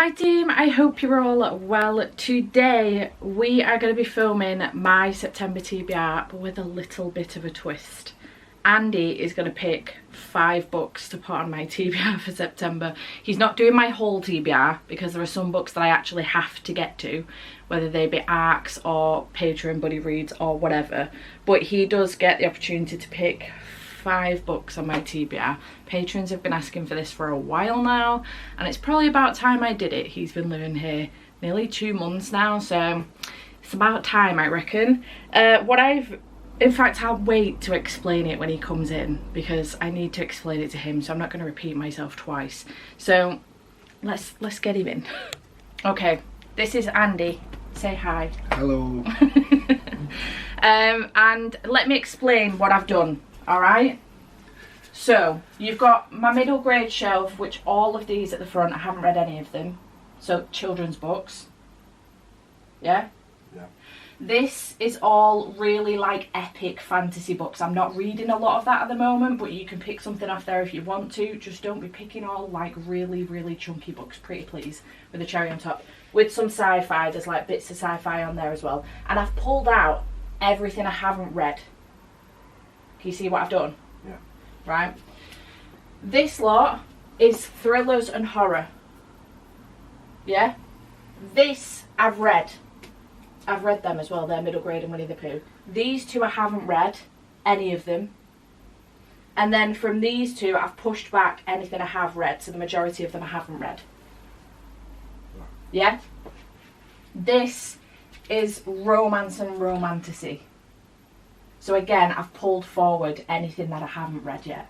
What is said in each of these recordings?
Hi team, I hope you're all well. Today we are going to be filming my September TBR, but with a little bit of a twist. Andy is going to pick 5 books to put on my TBR for September. He's not doing my whole TBR because there are some books that I actually have to get to, whether they be ARCs or Patreon buddy reads or whatever, but he does get the opportunity to pick 5 books on my TBR. Patrons have been asking for this for a while now, and it's probably about time I did it. He's been living here nearly 2 months now, so it's about time, I reckon. In fact, I'll wait to explain it when he comes in because I need to explain it to him, so I'm not going to repeat myself twice. So let's get him in. Okay, this is Andy. Say hi. Hello. And let me explain what I've done. Alright, so you've got my middle grade shelf, which all of these at the front, I haven't read any of them, so children's books. Yeah? Yeah. This is all really like epic fantasy books. I'm not reading a lot of that at the moment, but you can pick something off there if you want to. Just don't be picking all like really chunky books, pretty please, with a cherry on top. With some sci-fi, there's like bits of sci-fi on there as well. And I've pulled out everything I haven't read. You see what I've done? Yeah. Right. This lot is thrillers and horror. Yeah. This I've read. I've read them as well. They're middle grade and Winnie the Pooh. These 2 I haven't read any of them. And then from these 2 I've pushed back anything I have read. So the majority of them I haven't read. Yeah. This is romance and romantasy. So again, I've pulled forward anything that I haven't read yet.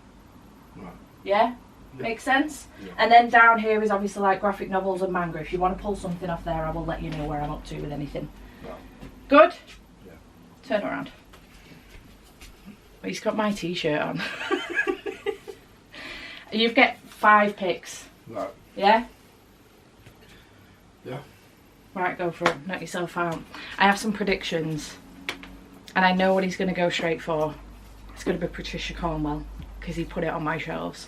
Right. Yeah? Makes sense? Yeah. And then down here is obviously like graphic novels and manga. If you want to pull something off there, I will let you know where I'm up to with anything. Right. Good? Yeah. Turn around. Well, he's got my t-shirt on. You get 5 picks. Right. Yeah? Yeah. Right, go for it. Knock yourself out. I have some predictions. And I know what he's going to go straight for. It's going to be Patricia Cornwell, because he put it on my shelves.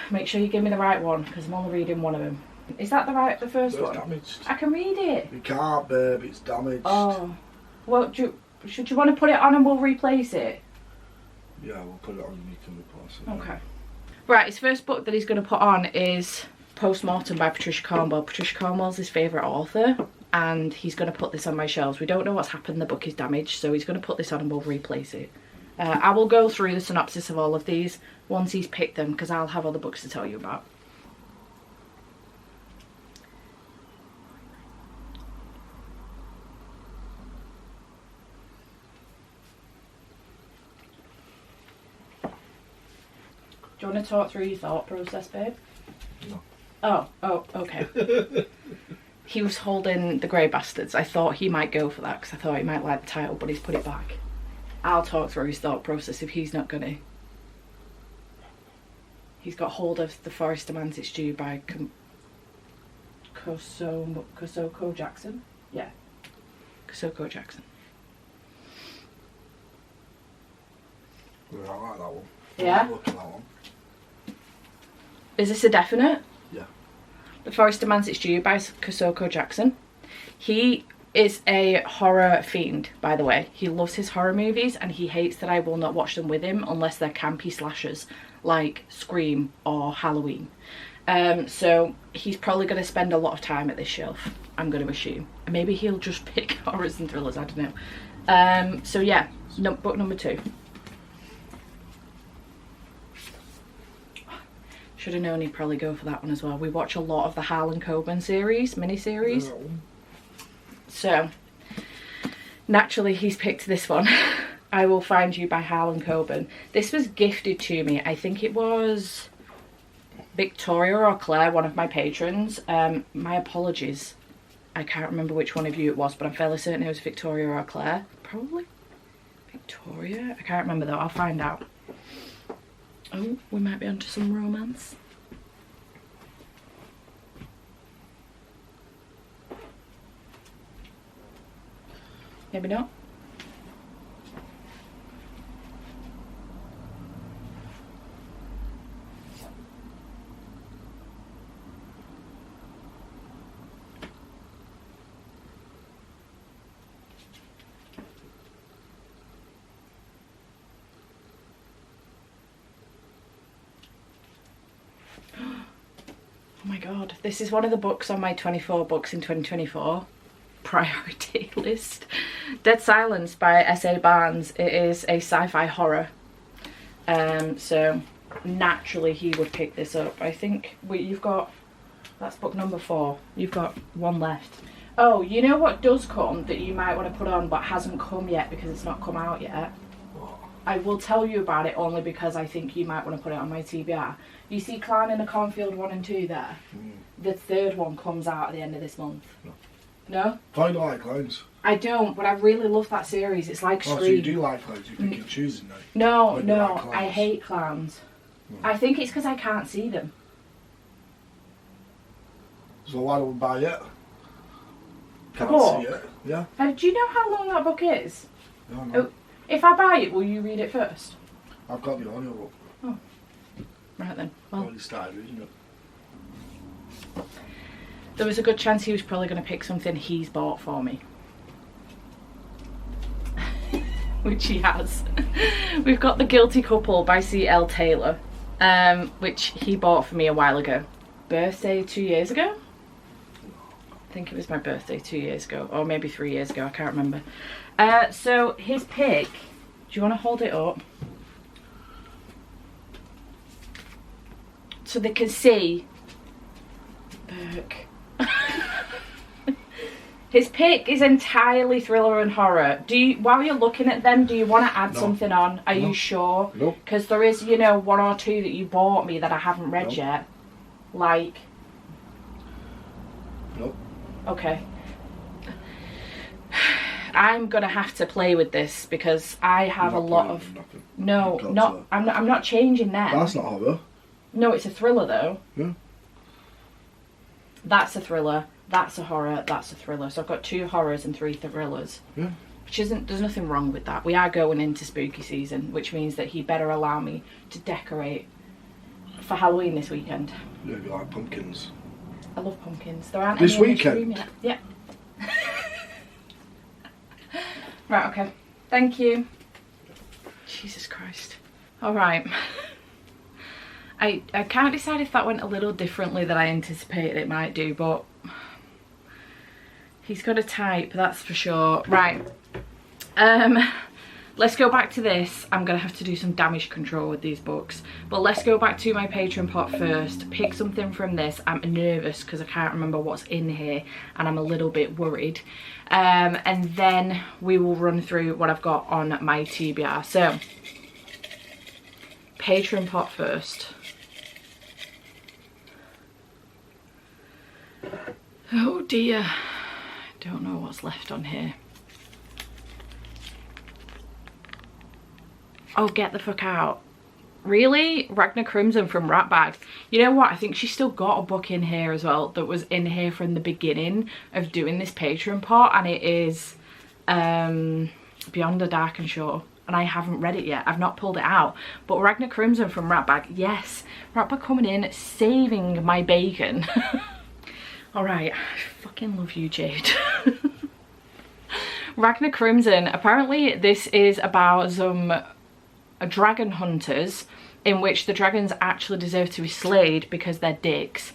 Make sure you give me the right one, because I'm only reading one of them. Is that the first one? It's damaged. I can read it. You can't, babe. It's damaged. Oh. Well, should you want to put it on and we'll replace it? Yeah, we'll put it on and you can replace it. Okay. Right, his first book that he's going to put on is Postmortem by Patricia Cornwell. Patricia Cornwell's his favourite author, and he's going to put this on my shelves. We don't know what's happened, the book is damaged, so he's going to put this on and we'll replace it. I will go through the synopsis of all of these once he's picked them, because I'll have other books to tell you about. Do you want to talk through your thought process, babe? No. Oh, okay. He was holding The Grey Bastards. I thought he might go for that because I thought he might like the title, but he's put it back. I'll talk through his thought process if he's not gonna. He's got hold of The Forest Demands Its Due by Kosoko Jackson. Yeah, Kosoko Jackson. Yeah, I like that one. Yeah? I'm looking at that one. Is this a definite? Yeah. The Forest Demands Its Due by Kosoko Jackson. He is a horror fiend, by the way. He loves his horror movies and he hates that I will not watch them with him unless they're campy slashers like Scream or Halloween. So he's probably going to spend a lot of time at this shelf, I'm going to assume. Maybe he'll just pick horrors and thrillers, I don't know. So yeah, book number 2. Should have known he'd probably go for that one as well. We watch a lot of the Harlan Coben series, mini-series. No. So, naturally he's picked this one. I Will Find You by Harlan Coben. This was gifted to me. I think it was Victoria or Claire, one of my patrons. My apologies. I can't remember which one of you it was, but I'm fairly certain it was Victoria or Claire. Probably Victoria? I can't remember though. I'll find out. Oh, we might be onto some romance. Maybe not. god, this is one of the books on my 24 books in 2024 priority list. Dead Silence by S.A. Barnes. It is a sci-fi horror. So naturally he would pick this up. I think you've got, that's book number 4. You've got one left. Oh, you know what does come that you might want to put on but hasn't come yet because it's not come out yet? I will tell you about it only because I think you might want to put it on my TBR. You see Climb in the Cornfield 1 and 2 there? The third one comes out at the end of this month. No? I don't like clowns. I don't, but I really love that series. It's like Scream. Oh, so you do like clowns? You pick and choosing now? No, I hate clowns. I think it's because I can't see them. So why don't we buy it? Can't see it. Yeah. Do you know how long that book is? No, no. Oh, if I buy it, will you read it first? I've got the audiobook. Oh. Right then. Well, I've already started reading it. There was a good chance he was probably going to pick something he's bought for me. Which he has. We've got The Guilty Couple by C.L. Taylor, which he bought for me a while ago. Birthday 2 years ago? I think it was my birthday 2 years ago, or maybe 3 years ago, I can't remember. So his pick, do you want to hold it up? So they can see. Burke. His pick is entirely thriller and horror. While you're looking at them, do you want to add something on? Are you sure? No. Because there is, you know, 1 or 2 that you bought me that I haven't read yet. Like. Nope. Okay. I'm gonna have to play with this because I have a lot of. No, not. I'm not changing them. That's not horror. No, it's a thriller though. Yeah. That's a thriller. That's a horror. That's a thriller. So I've got 2 horrors and 3 thrillers. Yeah. Which isn't. There's nothing wrong with that. We are going into spooky season, which means that he better allow me to decorate for Halloween this weekend. Yeah, you like pumpkins. I love pumpkins. There aren't This any in this weekend? room yet. Yeah. Right, okay. Thank you. Jesus Christ. Alright. I can't decide if that went a little differently than I anticipated it might do, but he's got a type, that's for sure. Right. Let's go back to this. I'm going to have to do some damage control with these books. But let's go back to my Patreon pot first. Pick something from this. I'm nervous because I can't remember what's in here and I'm a little bit worried. And then we will run through what I've got on my TBR. So, Patreon pot first. Oh dear. I don't know what's left on here. Oh, get the fuck out. Really? Ragnar Crimson from Ratbag. You know what? I think she's still got a book in here as well that was in here from the beginning of doing this Patreon pot, and it is Beyond the Dark and Shore. And I haven't read it yet. I've not pulled it out. But Ragnar Crimson from Ratbag. Yes. Ratbag coming in, saving my bacon. Alright. I fucking love you, Jade. Ragnar Crimson. Apparently this is about some dragon hunters in which the dragons actually deserve to be slayed because they're dicks.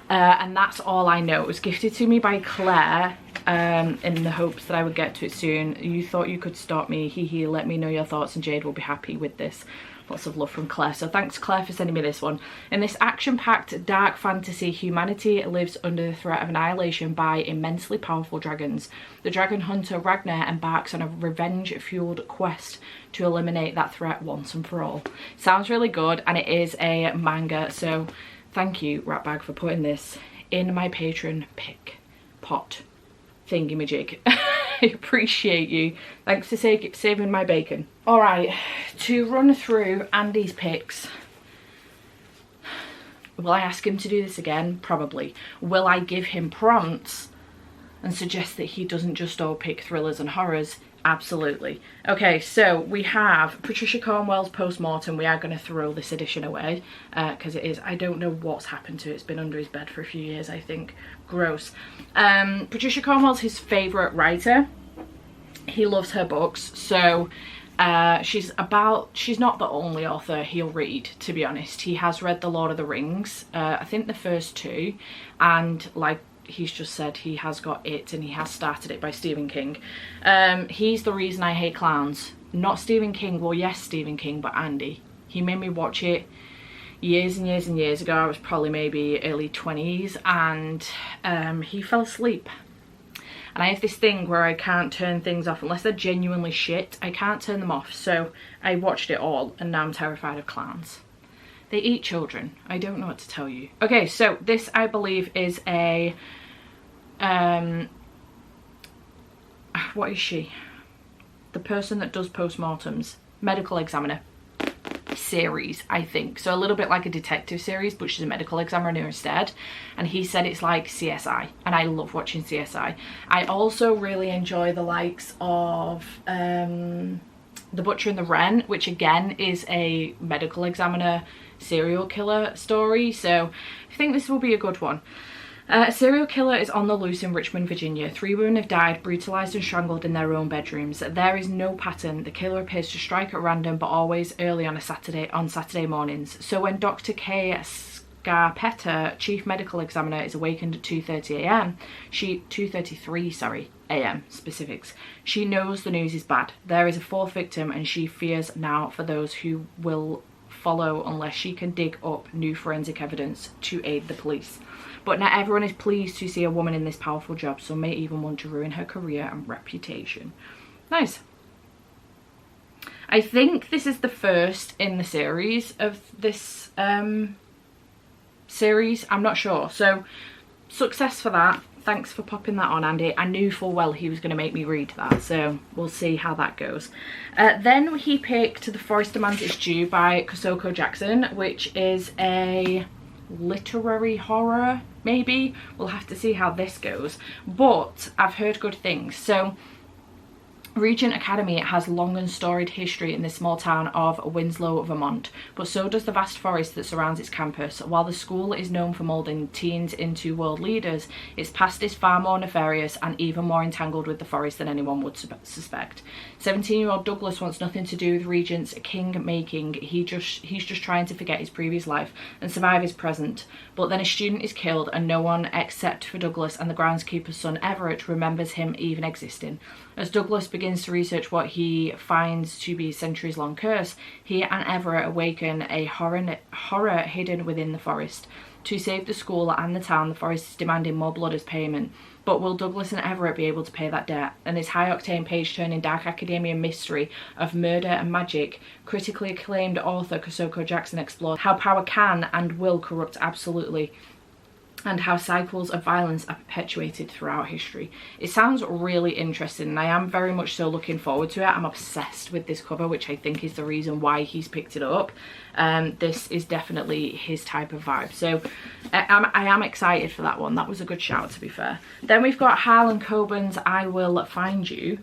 And that's all I know. It was gifted to me by Claire in the hopes that I would get to it soon. You thought you could stop me. Hee hee. Let me know your thoughts and Jade will be happy with this. Lots of love from Claire. So thanks Claire for sending me this one. In this action-packed dark fantasy, humanity lives under the threat of annihilation by immensely powerful dragons. The dragon hunter Ragnar embarks on a revenge-fueled quest to eliminate that threat once and for all. Sounds really good, and it is a manga, so thank you Ratbag for putting this in my Patreon pick pot thingy-majig. I appreciate you. Thanks for saving my bacon. Alright, to run through Andy's picks. Will I ask him to do this again? Probably. Will I give him prompts and suggest that he doesn't just all pick thrillers and horrors? Absolutely. Okay, so we have Patricia Cornwell's Postmortem. We are going to throw this edition away because it is, I don't know what's happened to it. It's been under his bed for a few years, I think. Gross. Patricia Cornwell's his favourite writer. He loves her books, so She's not the only author he'll read, to be honest. He has read The Lord of the Rings, I think the first two, and like he's just said, he has got It, and he has started it by Stephen King. He's the reason I hate clowns. Not Stephen King, well yes Stephen King, but Andy. He made me watch it years and years and years ago. I was probably maybe early 20s, and he fell asleep. And I have this thing where I can't turn things off unless they're genuinely shit. I can't turn them off, so I watched it all, and now I'm terrified of clowns. They eat children. I don't know what to tell you. Okay, so this I believe is a what is she? The person that does postmortems, medical examiner series, I think. So a little bit like a detective series, but she's a medical examiner instead. And he said it's like CSI, and I love watching CSI. I also really enjoy the likes of The Butcher and the Wren, which again is a medical examiner serial killer story. So I think this will be a good one. A serial killer is on the loose in Richmond, Virginia. 3 women have died, brutalised and strangled in their own bedrooms. There is no pattern. The killer appears to strike at random, but always early on Saturday mornings. So when Dr. K. Scarpetta, chief medical examiner, is awakened at 2:33 a.m. specifics, she knows the news is bad. There is a 4th victim, and she fears now for those who will follow unless she can dig up new forensic evidence to aid the police. But not everyone is pleased to see a woman in this powerful job. Some may even want to ruin her career and reputation. Nice. I think this is the first in the series of this series. I'm not sure. So success for that. Thanks for popping that on, Andy. I knew full well he was going to make me read that, so we'll see how that goes. Then he picked The Forest Demands Its Due by Kosoko Jackson, which is a literary horror, maybe. We'll have to see how this goes, but I've heard good things. So Regent Academy has long and storied history in the small town of Winslow, Vermont, but so does the vast forest that surrounds its campus. While the school is known for moulding teens into world leaders, its past is far more nefarious and even more entangled with the forest than anyone would suspect. 17-year-old Douglas wants nothing to do with Regent's king-making. He's just trying to forget his previous life and survive his present. But then a student is killed, and no one except for Douglas and the groundskeeper's son Everett remembers him even existing. As Douglas begins to research what he finds to be a centuries-long curse, he and Everett awaken a horror hidden within the forest. To save the school and the town, the forest is demanding more blood as payment. But will Douglas and Everett be able to pay that debt? And this high-octane page-turning dark academia mystery of murder and magic, critically acclaimed author Kosoko Jackson explores how power can and will corrupt absolutely, and how cycles of violence are perpetuated throughout history. It sounds really interesting, and I am very much so looking forward to it. I'm obsessed with this cover, which I think is the reason why he's picked it up. This is definitely his type of vibe, so I am excited for that one. That was a good shout, to be fair. Then we've got Harlan Coben's I Will Find You,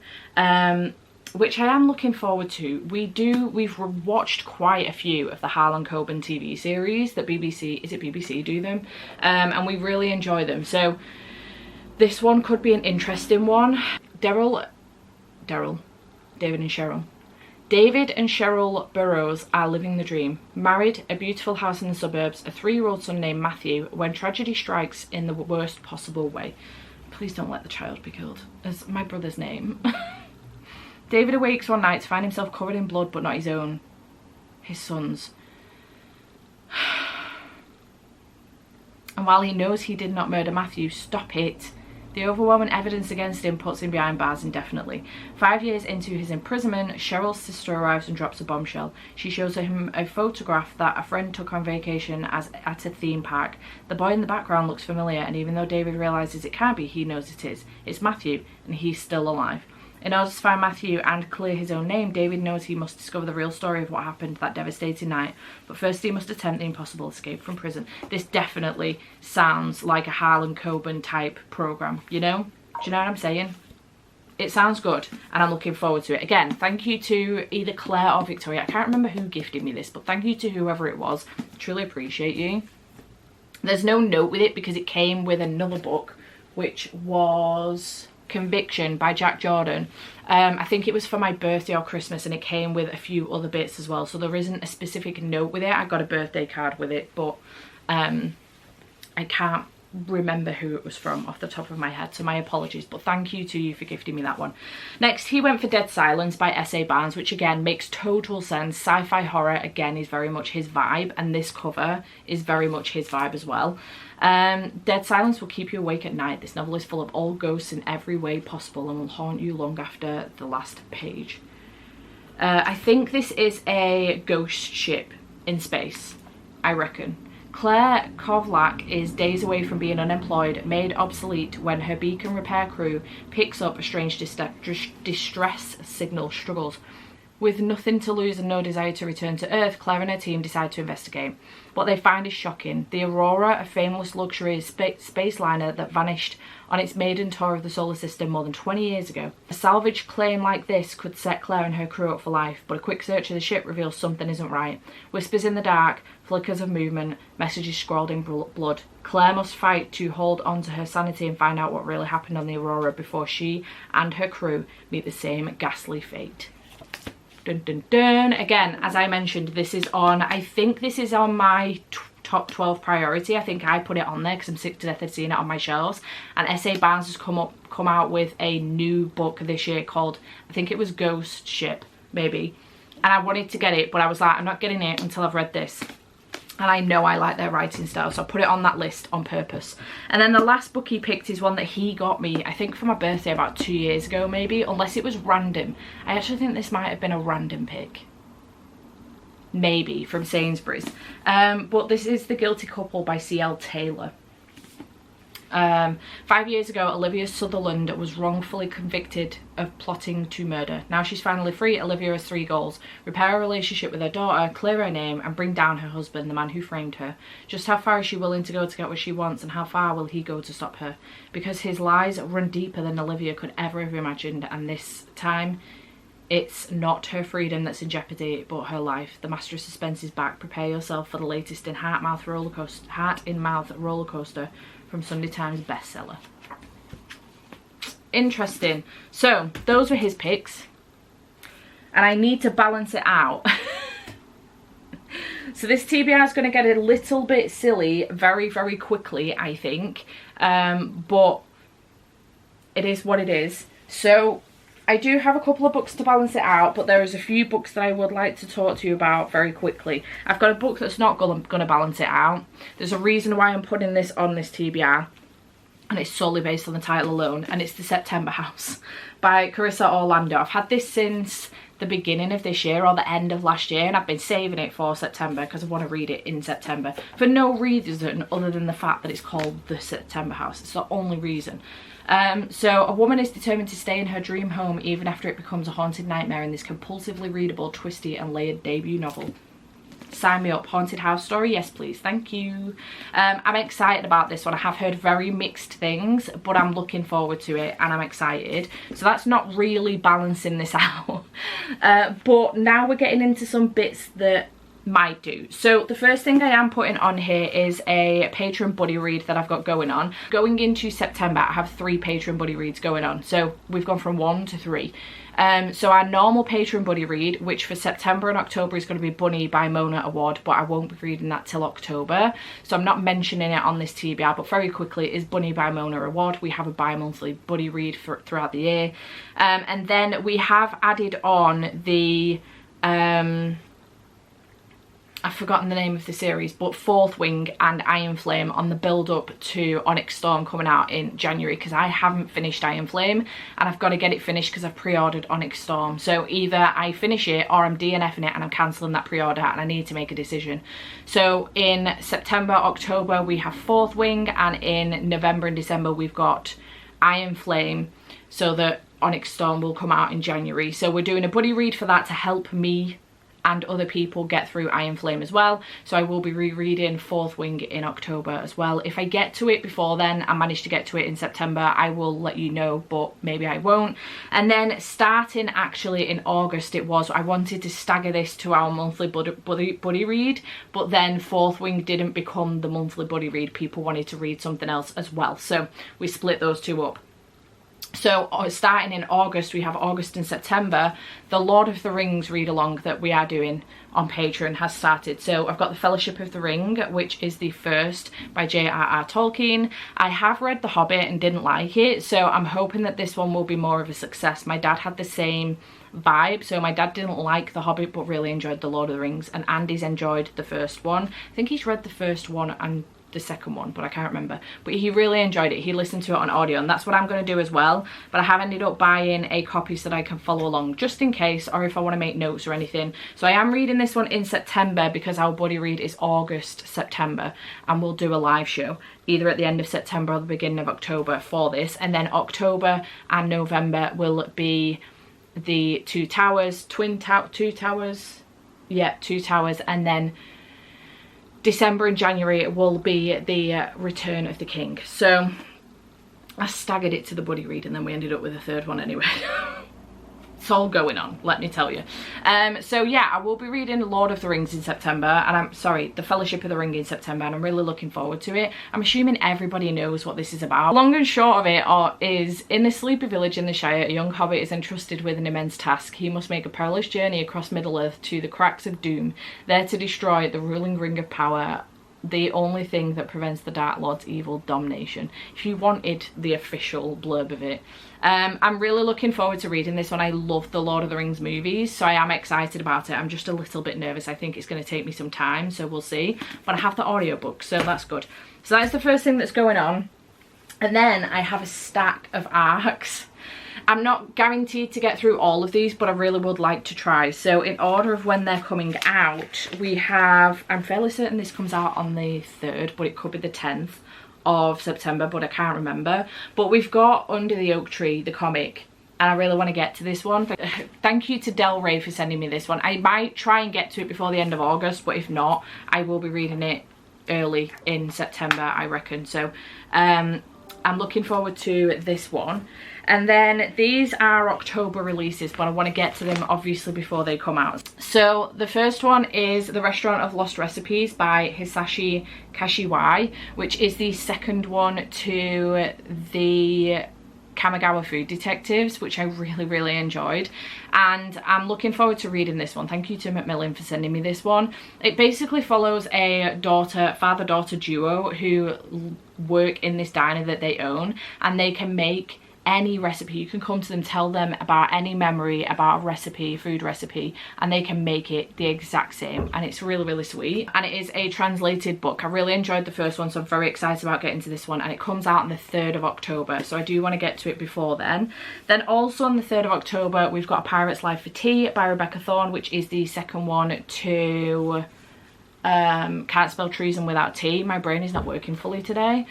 which I am looking forward to. We've watched quite a few of the Harlan Coben TV series that BBC do them, and we really enjoy them. So this one could be an interesting one. David and Cheryl Burrows are living the dream. Married, a beautiful house in the suburbs, a 3-year-old son named Matthew, when tragedy strikes in the worst possible way. Please don't let the child be killed. As my brother's name. David awakes one night to find himself covered in blood, but not his own. His son's. And while he knows he did not murder Matthew, stop it. The overwhelming evidence against him puts him behind bars indefinitely. 5 years into his imprisonment, Cheryl's sister arrives and drops a bombshell. She shows him a photograph that a friend took on vacation at a theme park. The boy in the background looks familiar, and even though David realises it can't be, he knows it is. It's Matthew, and he's still alive. In order to find Matthew and clear his own name, David knows he must discover the real story of what happened that devastating night. But first he must attempt the impossible, escape from prison. This definitely sounds like a Harlan Coben type programme, you know? Do you know what I'm saying? It sounds good, and I'm looking forward to it. Again, thank you to either Claire or Victoria. I can't remember who gifted me this, but thank you to whoever it was. Truly appreciate you. There's no note with it because it came with another book, which was Conviction by Jack Jordan. I think it was for my birthday or Christmas, and it came with a few other bits as well, so there isn't a specific note with it. I got a birthday card with it, but I can't remember who it was from off the top of my head, so my apologies, but thank you to you for gifting me that one. Next, he went for Dead Silence by S.A. Barnes, which again makes total sense. Sci-fi horror again is very much his vibe, and this cover is very much his vibe as well. Dead Silence will keep you awake at night. This novel is full of old ghosts in every way possible and will haunt you long after the last page. I think this is a ghost ship in space, I reckon. Claire Kovlak is days away from being unemployed, made obsolete when her beacon repair crew picks up a strange distress signal. Struggles with nothing to lose and no desire to return to Earth, Claire and her team decide to investigate. What they find is shocking. The Aurora, a famous luxury space liner that vanished on its maiden tour of the solar system more than 20 years ago. A salvage claim like this could set Claire and her crew up for life, but a quick search of the ship reveals something isn't right. Whispers in the dark, flickers of movement, messages scrawled in blood. Claire must fight to hold on to her sanity and find out what really happened on the Aurora before she and her crew meet the same ghastly fate. Dun dun dun. Again, as I mentioned, this is on, I think this is on my top 12 priority. I think I put it on there because I'm sick to death of seeing it on my shelves. And S.A. Barnes has come out with a new book this year called, I think it was Ghost Ship, maybe. And I wanted to get it, but I was like, I'm not getting it until I've read this. And I know I like their writing style, so I put it on that list on purpose. And then the last book he picked is one that he got me, I think for my birthday about 2 years ago maybe, unless it was random. I actually think this might have been a random pick. Maybe, from Sainsbury's. But this is The Guilty Couple by C.L. Taylor. 5 years ago, Olivia Sutherland was wrongfully convicted of plotting to murder. Now she's finally free. Olivia has 3 goals: repair her relationship with her daughter, clear her name, and bring down her husband, the man who framed her. Just how far is she willing to go to get what she wants, and how far will he go to stop her? Because his lies run deeper than Olivia could ever have imagined, and this time it's not her freedom that's in jeopardy, but her life. The master of suspense is back. Prepare yourself for the latest in heart-in-mouth roller coaster from Sunday Times bestseller. Interesting. So those were his picks, and I need to balance it out. So this TBR is going to get a little bit silly very, very quickly, I think, but it is what it is. So I do have a couple of books to balance it out, but there is a few books that I would like to talk to you about very quickly. I've got a book that's not going to balance it out. There's a reason why I'm putting this on this TBR, and it's solely based on the title alone, and it's The September House by Carissa Orlando. I've had this since the beginning of this year or the end of last year, and I've been saving it for September because I want to read it in September for no reason other than the fact that it's called The September House. It's the only reason. So a woman is determined to stay in her dream home even after it becomes a haunted nightmare in this compulsively readable, twisty and layered debut novel. Sign me up. Haunted house story? Yes, please. Thank you. I'm excited about this one. I have heard very mixed things, but I'm looking forward to it and I'm excited. So that's not really balancing this out. But now we're getting into some bits that might do. So the first thing I am putting on here is a Patreon buddy read that I've got going on. Going into September, I have 3 Patreon buddy reads going on. So we've gone from 1 to 3. So our normal Patreon buddy read, which for September and October is going to be Bunny by Mona Award, but I won't be reading that till October. So I'm not mentioning it on this TBR, but very quickly is Bunny by Mona Award. We have a bi-monthly buddy read throughout the year. And then we have added on the I've forgotten the name of the series, but Fourth Wing and Iron Flame on the build up to Onyx Storm coming out in January, because I haven't finished Iron Flame and I've got to get it finished because I've pre-ordered Onyx Storm. So either I finish it or I'm DNFing it and I'm cancelling that pre-order, and I need to make a decision. So in September, October we have Fourth Wing, and in November and December we've got Iron Flame, so that Onyx Storm will come out in January. So we're doing a buddy read for that to help me and other people get through Iron Flame as well. So I will be rereading Fourth Wing in October as well. If I get to it before then, I manage to get to it in September, I will let you know, but maybe I won't. And then starting actually in August, I wanted to stagger this to our monthly buddy read, but then Fourth Wing didn't become the monthly buddy read. People wanted to read something else as well, so we split those 2 up. So starting in August, we have August and September, the Lord of the Rings read along that we are doing on Patreon has started. So I've got the Fellowship of the Ring, which is the first by J.R.R. Tolkien. I have read The Hobbit and didn't like it, so I'm hoping that this one will be more of a success. My dad had the same vibe, so my dad didn't like The Hobbit but really enjoyed The Lord of the Rings, and Andy's enjoyed the first one. I think he's read the first one and the second one, but I can't remember, but he really enjoyed it. He listened to it on audio, and that's what I'm going to do as well. But I have ended up buying a copy so that I can follow along just in case, or if I want to make notes or anything. So I am reading this one in September because our buddy read is August, September, and we'll do a live show either at the end of September or the beginning of October for this. And then October and November will be the Two Towers, Two Towers, and then December and January will be the Return of the King. So I staggered it to the buddy read, and then we ended up with a third one anyway. It's all going on, let me tell you. So yeah, I will be reading Lord of the Rings in September, and the Fellowship of the Ring in September, and I'm really looking forward to it. I'm assuming everybody knows what this is about. Long and short of it is, in a sleepy village in the Shire, a young hobbit is entrusted with an immense task. He must make a perilous journey across Middle-earth to the cracks of doom, there to destroy the ruling ring of power, the only thing that prevents the Dark Lord's evil domination. If you wanted the official blurb of it. I'm really looking forward to reading this one. I love the Lord of the Rings movies, so I am excited about it. I'm just a little bit nervous. I think it's going to take me some time, so we'll see. But I have the audiobook, so that's good. So that's the first thing that's going on. And then I have a stack of ARCs. I'm not guaranteed to get through all of these, but I really would like to try. So in order of when they're coming out, we have, I'm fairly certain this comes out on the 3rd, but it could be the 10th of September, but I can't remember. But we've got Under the Oak Tree, the comic, and I really want to get to this one. Thank you to Del Rey for sending me this one. I might try and get to it before the end of August, but if not, I will be reading it early in September, I reckon. So I'm looking forward to this one. And then these are October releases, but I want to get to them obviously before they come out. So the first one is The Restaurant of Lost Recipes by Hisashi Kashiwai, which is the second one to the Kamigawa Food Detectives, which I really enjoyed, and I'm looking forward to reading this one. Thank you to Macmillan for sending me this one. It basically follows a father-daughter duo who work in this diner that they own, and they can make any recipe. You can come to them, tell them about any memory about a recipe, food recipe, and they can make it the exact same, and it's really sweet. And it is a translated book. I really enjoyed the first one, so I'm very excited about getting to this one, and it comes out on the 3rd of October, so I do want to get to it before then. Then also on the 3rd of October we've got A Pirate's Life for Tea by Rebecca Thorne, which is the second one to Can't Spell Treason Without Tea. My brain is not working fully today.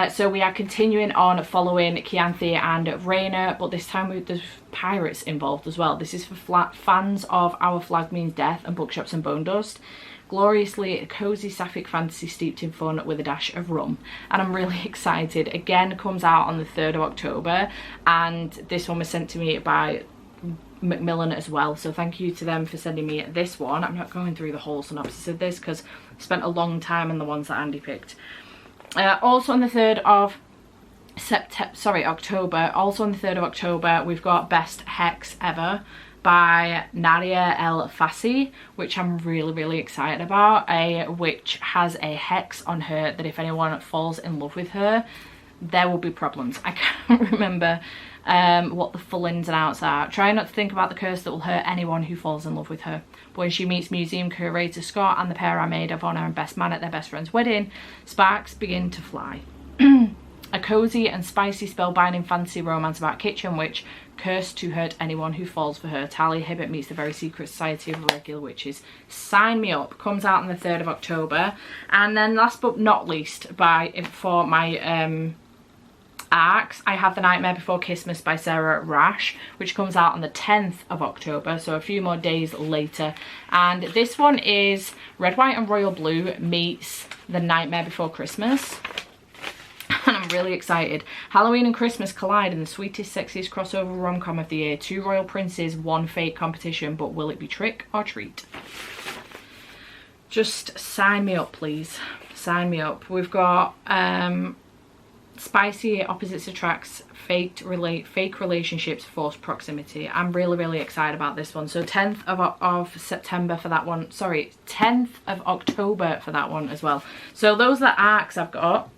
So we are continuing on following Chianthi and Raina, but this time there's pirates involved as well. This is for fans of Our Flag Means Death and Bookshops and Bone Dust. Gloriously cozy sapphic fantasy steeped in fun with a dash of rum, and I'm really excited. Again, comes out on the 3rd of October, and this one was sent to me by Macmillan as well, so thank you to them for sending me this one. I'm not going through the whole synopsis of this because I spent a long time on the ones that Andy picked. Also on the 3rd of October, also on the 3rd of October, we've got Best Hex Ever by Nadia El Fassi, which I'm really excited about. A witch has a hex on her that if anyone falls in love with her, there will be problems. I can't remember what the full ins and outs are. Try not to think about the curse that will hurt anyone who falls in love with her. But when she meets museum curator Scott and the pair are made of honour and best man at their best friend's wedding, sparks begin to fly. A cosy and spicy spellbinding fantasy romance about a kitchen witch cursed to hurt anyone who falls for her. Talia Hibbert meets the very secret society of regular witches. Sign me up. Comes out on the 3rd of October. And then last but not least, for my ARCs, I have The Nightmare Before Christmas by Sarah Rash, which comes out on the 10th of October, so a few more days later. And this one is Red, White and Royal Blue meets The Nightmare Before Christmas. And I'm really excited. Halloween and Christmas collide in the sweetest, sexiest crossover rom-com of the year. Two royal princes, one fake competition, but will it be trick or treat? Just sign me up, please. Sign me up. We've got Spicy opposites attracts, fake relationships, forced proximity. I'm really excited about this one. So 10th of September for that one. Sorry, 10th of October for that one as well. So those are the arcs I've got.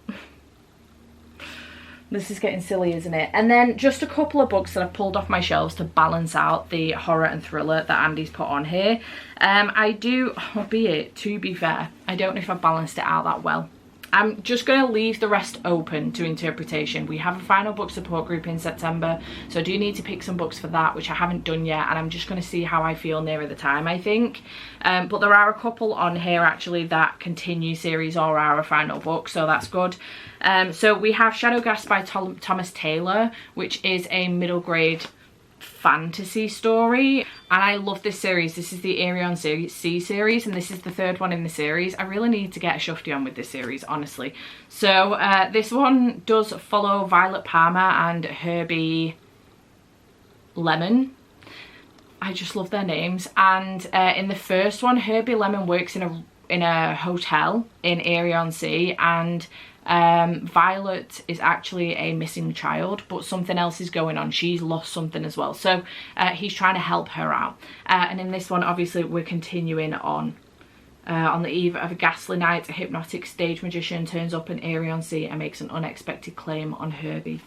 This is getting silly, isn't it? And then just a couple of books that I've pulled off my shelves to balance out the horror and thriller that Andy's put on here. I do, albeit, to be fair, I don't know if I've balanced it out that well. I'm just going to leave the rest open to interpretation. We have a final book support group in September, so I do need to pick some books for that, which I haven't done yet, and I'm just going to see how I feel nearer the time, I think. But there are a couple on here actually that continue series or are a final book, so that's good. So we have Shadowgrass by Thomas Taylor, which is a middle grade fantasy story, and I love this series. This is the Arion C series, and this is the third one in the series. I really need to get a shufty on with this series, honestly. So this one does follow Violet Palmer and Herbie Lemon. I just love their names. And in the first one, Herbie Lemon works in a hotel in Arion C, and Violet is actually a missing child, but something else is going on. She's lost something as well, so he's trying to help her out. And in this one, obviously, we're continuing on the eve of a ghastly night. A hypnotic stage magician turns up in Arion C and makes an unexpected claim on Herbie.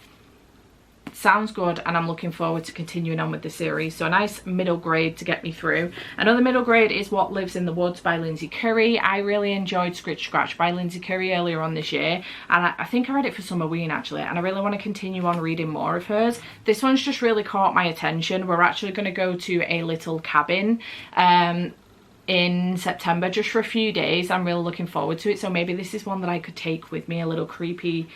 Sounds good, and I'm looking forward to continuing on with the series. So a nice middle grade to get me through. Another middle grade is What Lives in the Woods by Lindsay Curry. I really enjoyed Scritch Scratch by Lindsay Curry earlier on this year, and I think I read it for Summerween actually, and I really want to continue on reading more of hers. This one's just really caught my attention. We're actually going to go to a little cabin in September just for a few days. I'm really looking forward to it, so maybe this is one that I could take with me. A little creepy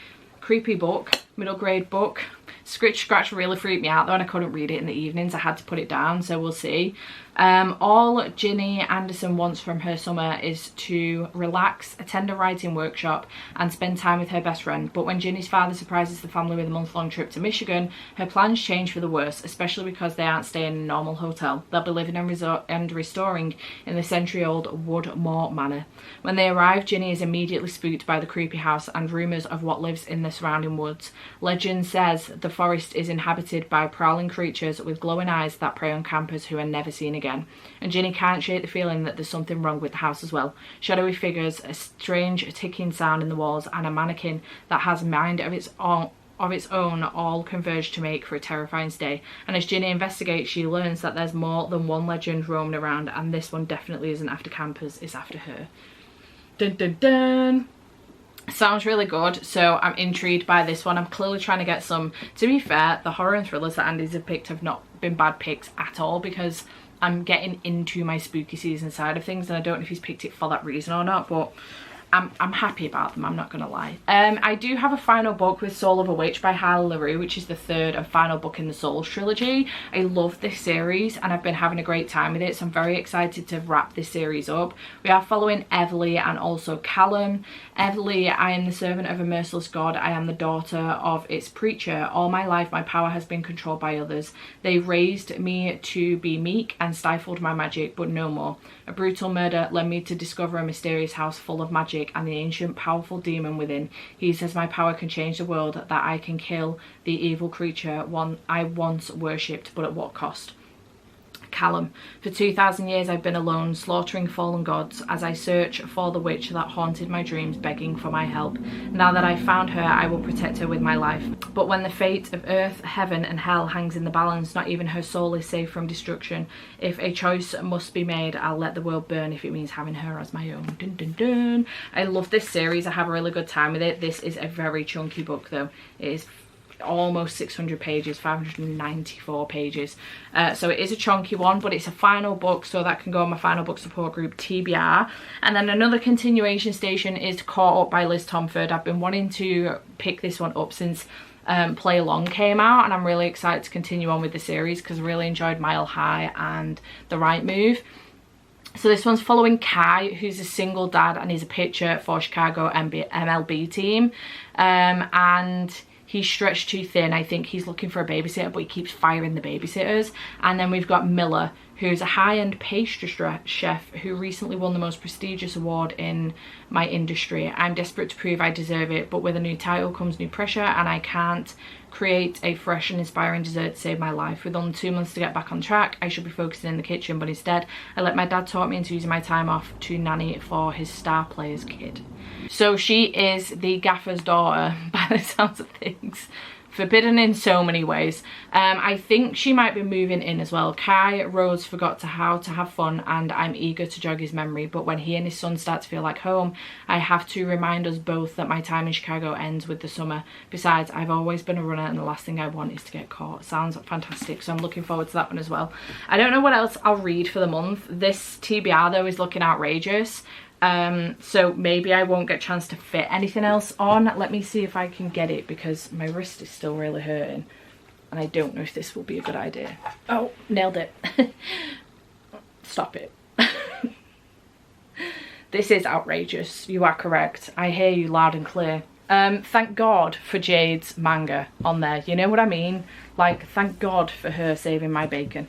book, middle grade book. Scritch Scratch really freaked me out though, and I couldn't read it in the evenings. I had to put it down, so we'll see. All Ginny Anderson wants from her summer is to relax, attend a writing workshop, and spend time with her best friend. But when Ginny's father surprises the family with a month-long trip to Michigan, her plans change for the worse, especially because they aren't staying in a normal hotel. They'll be living and restoring in the century-old Woodmore Manor. When they arrive, Ginny is immediately spooked by the creepy house and rumours of what lives in the surrounding woods. Legend says the forest is inhabited by prowling creatures with glowing eyes that prey on campers who are never seen again. And Ginny can't shake the feeling that there's something wrong with the house as well. Shadowy figures, a strange ticking sound in the walls, and a mannequin that has a mind of its own all converge to make for a terrifying stay. And as Ginny investigates, she learns that there's more than one legend roaming around, and this one definitely isn't after campers, it's after her. Dun dun dun! Sounds really good, so I'm intrigued by this one. I'm clearly trying to get some. To be fair, the horror and thrillers that Andy's have picked have not been bad picks at all, because I'm getting into my spooky season side of things, and I don't know if he's picked it for that reason or not, but I'm happy about them, I'm not gonna lie. I do have a final book with Soul of a Witch by Harley LaRue, which is the third and final book in the Souls trilogy. I love this series and I've been having a great time with it, so I'm very excited to wrap this series up. We are following Everly and also Callum. Everly: I am the servant of a merciless God. I am the daughter of its preacher. All my life my power has been controlled by others. They raised me to be meek and stifled my magic, but no more. A brutal murder led me to discover a mysterious house full of magic and the ancient powerful demon within. He says my power can change the world, that I can kill the evil creature I once worshipped, but at what cost? Callum: for 2,000 years I've been alone, slaughtering fallen gods as I search for the witch that haunted my dreams, begging for my help. Now that I've found her, I will protect her with my life. But when the fate of earth, heaven and hell hangs in the balance, not even her soul is safe from destruction. If a choice must be made, I'll let the world burn if it means having her as my own. Dun, dun, dun. I love this series. I have a really good time with it. This is a very chunky book though. It is almost 600 pages, 594 pages, so it is a chunky one, but it's a final book, so that can go on my final book support group TBR. And then another continuation station is Caught Up by Liz Tomford. I've been wanting to pick this one up since Play Along came out, and I'm really excited to continue on with the series because I really enjoyed Mile High and The Right Move. So this one's following Kai, who's a single dad and he's a pitcher for Chicago MLB team, and he's stretched too thin. I think he's looking for a babysitter, but he keeps firing the babysitters. And then we've got Miller, who's a high-end pastry chef who recently won the most prestigious award in my industry. I'm desperate to prove I deserve it, but with a new title comes new pressure, and I can't create a fresh and inspiring dessert to save my life. With only 2 months to get back on track, I should be focusing in the kitchen, but instead I let my dad talk me into using my time off to nanny for his star player's kid. So she is the gaffer's daughter by the sounds of things. Forbidden in so many ways. I think she might be moving in as well. Kai Rose forgot how to have fun, and I'm eager to jog his memory, but when he and his son start to feel like home, I have to remind us both that my time in Chicago ends with the summer. Besides, I've always been a runner, and the last thing I want is to get caught. Sounds fantastic, so I'm looking forward to that one as well. I don't know what else I'll read for the month. This TBR though is looking outrageous. So maybe I won't get a chance to fit anything else on. Let me see if I can get it, because my wrist is still really hurting and I don't know if this will be a good idea. Oh, nailed it. Stop it. This is outrageous. You are correct. I hear you loud and clear. Thank God for Jade's manga on there. You know what I mean? Like, thank God for her saving my bacon.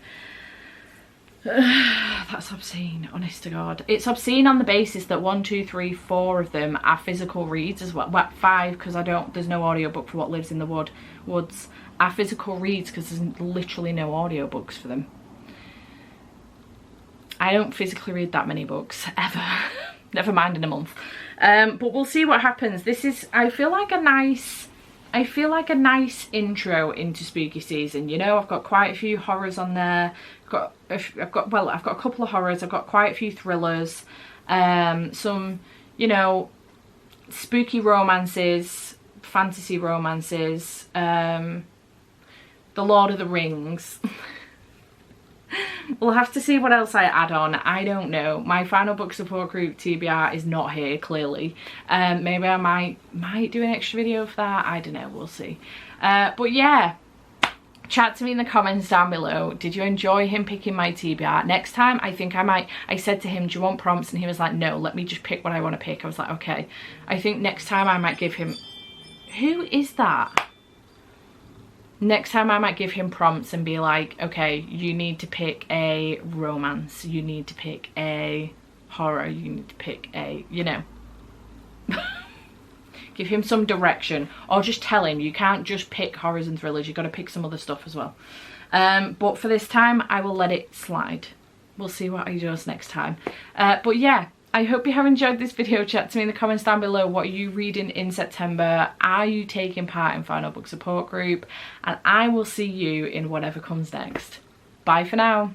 That's obscene, honest to God. It's obscene on the basis that 1, 2, 3, 4 of them are physical reads as well. Well, 5, because there's no audiobook for What Lives in the Woods. Are physical reads because there's literally no audiobooks for them. I don't physically read that many books ever. Never mind in a month. But we'll see what happens. This is, I feel like a nice intro into spooky season. You know, I've got quite a few horrors on there. I've got a couple of horrors. I've got quite a few thrillers. Some, you know, spooky romances, fantasy romances. The Lord of the Rings. We'll have to see what else I add on. I don't know. My final book support group TBR is not here, clearly. Maybe I might do an extra video for that. I don't know. We'll see. But yeah, chat to me in the comments down below. Did you enjoy him picking my TBR? Next time, I think I said to him, do you want prompts? And he was like, no, let me just pick what I want to pick. I was like, okay. I think next time I might give him... Who is that? Next time I might give him prompts and be like, okay, you need to pick a romance, you need to pick a horror, you need to pick a, you know. Give him some direction, or just tell him you can't just pick horrors and thrillers, you've got to pick some other stuff as well. But for this time, I will let it slide. We'll see what he does next time. But yeah, I hope you have enjoyed this video. Chat to me in the comments down below. What are you reading in September? Are you taking part in Final Book Support Group? And I will see you in whatever comes next. Bye for now.